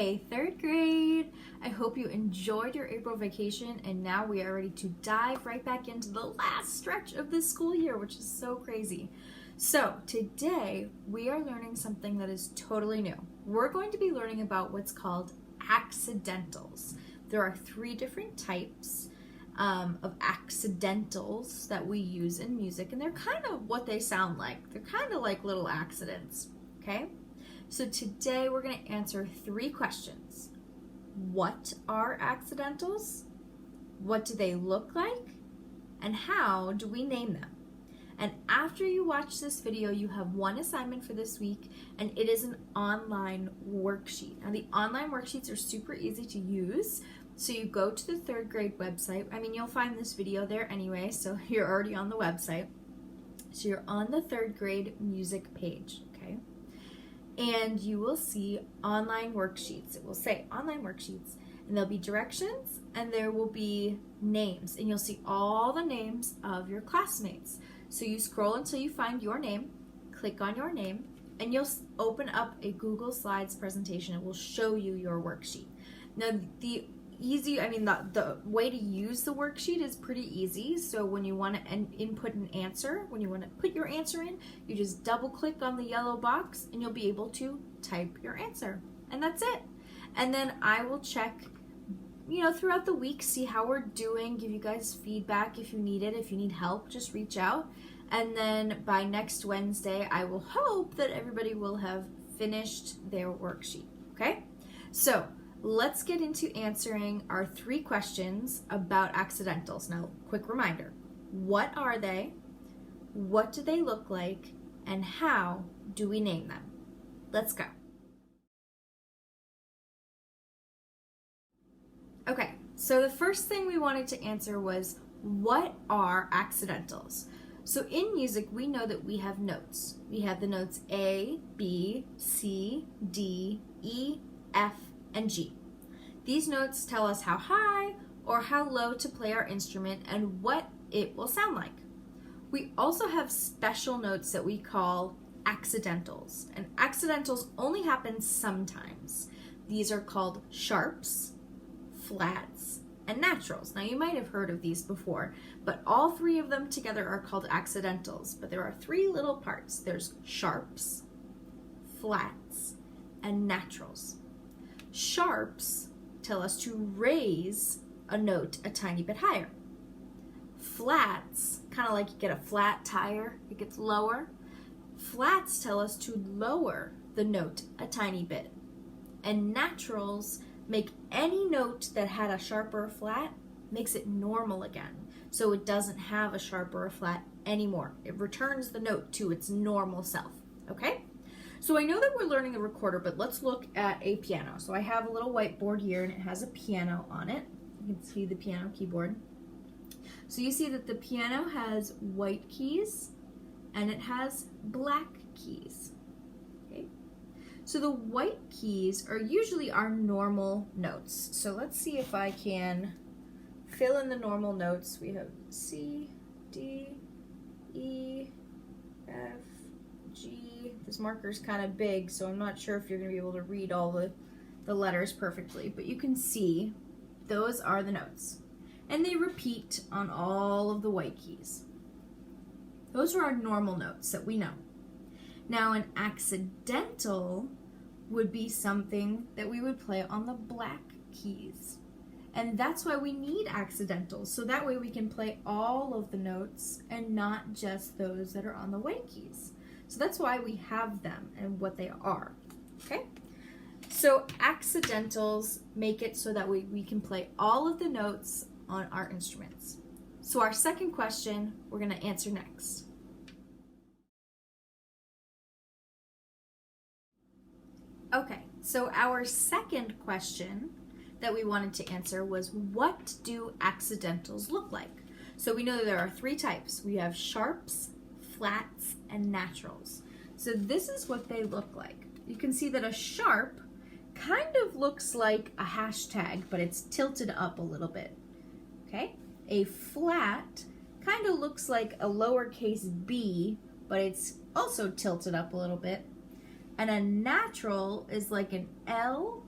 Hey, third grade! I hope you enjoyed your April vacation, and now we are ready to dive right back into the last stretch of this school year, which is so crazy. So today we are learning something that is totally new. We're going to be learning about what's called accidentals. There are 3 different types of accidentals that we use in music, and they're kind of what they sound like. They're kind of like little accidents, okay? So today we're going to answer 3 questions. What are accidentals? What do they look like? And how do we name them? And after you watch this video, you have 1 assignment for this week, and it is an online worksheet. Now the online worksheets are super easy to use. So you go to the 3rd grade website. I mean, you'll find this video there anyway, so you're already on the website. So you're on the 3rd grade music page, okay? And you will see online worksheets. It will say online worksheets, and there'll be directions, and there will be names, and you'll see all the names of your classmates. So you scroll until you find your name, click on your name, and you'll open up a Google Slides presentation. It will show you your worksheet. Now the way to use the worksheet is pretty easy. So when you want to input an answer, when you want to put your answer in, you just double click on the yellow box and you'll be able to type your answer. And that's it. And then I will check, throughout the week, see how we're doing, give you guys feedback if you need it. If you need help, just reach out. And then by next Wednesday, I will hope that everybody will have finished their worksheet, okay? So let's get into answering our 3 questions about accidentals. Now, quick reminder, what are they? What do they look like? And how do we name them? Let's go. Okay, so the first thing we wanted to answer was, what are accidentals? So in music, we know that we have notes. We have the notes A, B, C, D, E, F, and G. These notes tell us how high or how low to play our instrument and what it will sound like. We also have special notes that we call accidentals, and accidentals only happen sometimes. These are called sharps, flats, and naturals. Now you might have heard of these before, but all 3 of them together are called accidentals. But there are 3 little parts. There's sharps, flats, and naturals. Sharps tell us to raise a note a tiny bit higher. Flats, kind of like you get a flat tire, it gets lower. Flats tell us to lower the note a tiny bit. And naturals make any note that had a sharp or a flat, makes it normal again. So it doesn't have a sharp or a flat anymore. It returns the note to its normal self, okay? So I know that we're learning a recorder, but let's look at a piano. So I have a little whiteboard here, and it has a piano on it. You can see the piano keyboard. So you see that the piano has white keys, and it has black keys. Okay. So the white keys are usually our normal notes. So let's see if I can fill in the normal notes. We have C, D, E, F, G. This marker's kind of big, so I'm not sure if you're going to be able to read all the letters perfectly, but you can see those are the notes. And they repeat on all of the white keys. Those are our normal notes that we know. Now an accidental would be something that we would play on the black keys. And that's why we need accidentals, so that way we can play all of the notes and not just those that are on the white keys. So that's why we have them and what they are, okay? So accidentals make it so that we can play all of the notes on our instruments. So our second question, we're gonna answer next. Okay, so our second question that we wanted to answer was, what do accidentals look like? So we know that there are 3 types. We have sharps, flats, and naturals. So this is what they look like. You can see that a sharp kind of looks like a hashtag, but it's tilted up a little bit, okay? A flat kind of looks like a lowercase b, but it's also tilted up a little bit. And a natural is like an L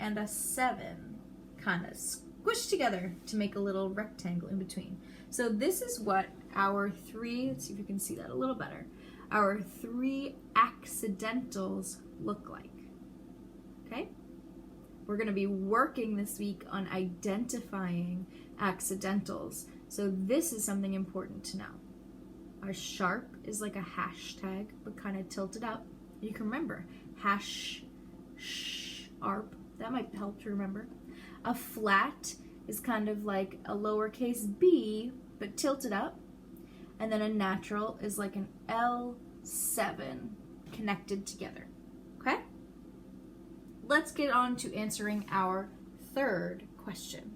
and a 7 kind of squished together to make a little rectangle in between. So this is what our 3, let's see if you can see that a little better, our 3 accidentals look like. Okay? We're going to be working this week on identifying accidentals. So this is something important to know. Our sharp is like a hashtag, but kind of tilted up. You can remember, hash, sharp. That might help to remember. A flat is kind of like a lowercase b, but tilted up. And then a natural is like an L7 connected together. Okay? Let's get on to answering our third question.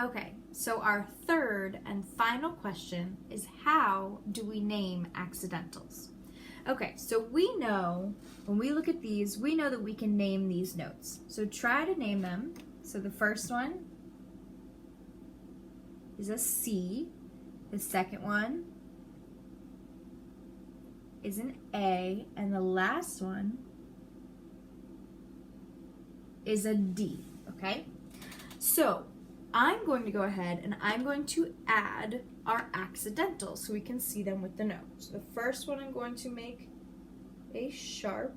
Okay, so our third and final question is, how do we name accidentals? Okay, so we know, when we look at these, we know that we can name these notes. So try to name them. So the first one is a C. The second one is an A. And the last one is a D, okay? So I'm going to go ahead and I'm going to add our accidentals so we can see them with the notes. So the first one I'm going to make a sharp.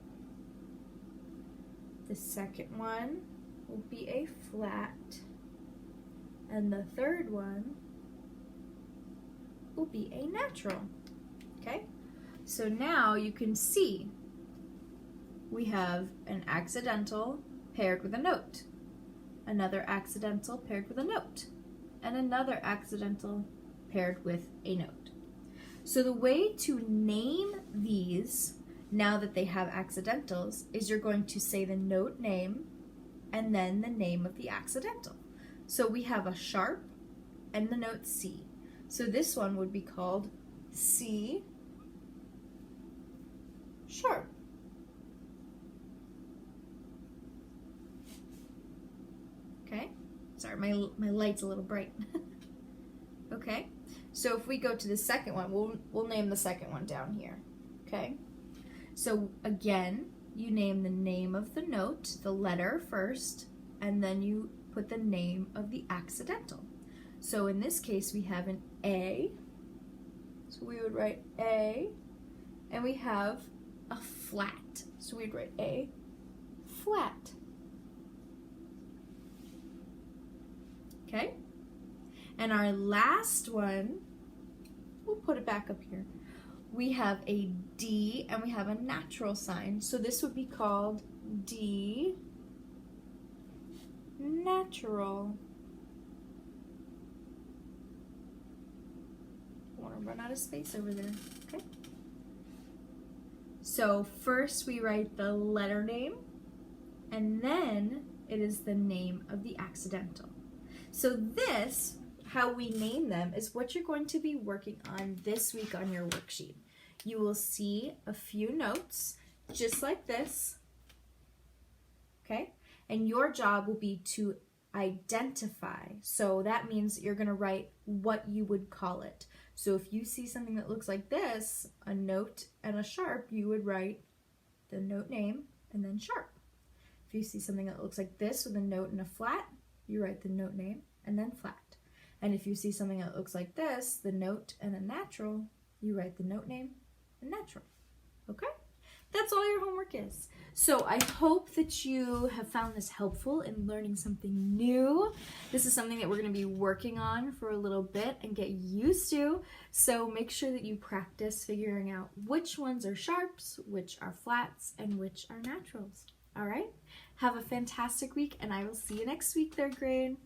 The second one will be a flat. And the third one will be a natural. Okay? So now you can see we have an accidental paired with a note. Another accidental paired with a note, and another accidental paired with a note. So the way to name these, now that they have accidentals, is you're going to say the note name and then the name of the accidental. So we have a sharp and the note C. So this one would be called C sharp. Okay, sorry, my light's a little bright. Okay, so if we go to the second one, we'll name the second one down here. Okay, so again, you name the name of the note, the letter first, and then you put the name of the accidental. So in this case, we have an A, so we would write A, and we have a flat, so we'd write A flat. Okay, and our last one, we'll put it back up here. We have a D and we have a natural sign. So this would be called D natural. I want to run out of space over there. Okay. So first we write the letter name, and then it is the name of the accidental. So this, how we name them, is what you're going to be working on this week on your worksheet. You will see a few notes, just like this, okay? And your job will be to identify. So that means you're gonna write what you would call it. So if you see something that looks like this, a note and a sharp, you would write the note name and then sharp. If you see something that looks like this with a note and a flat, you write the note name and then flat. And if you see something that looks like this, the note and a natural, you write the note name and natural. Okay? That's all your homework is. So I hope that you have found this helpful in learning something new. This is something that we're going to be working on for a little bit and get used to. So make sure that you practice figuring out which ones are sharps, which are flats, and which are naturals. All right? Have a fantastic week, and I will see you next week, third grade.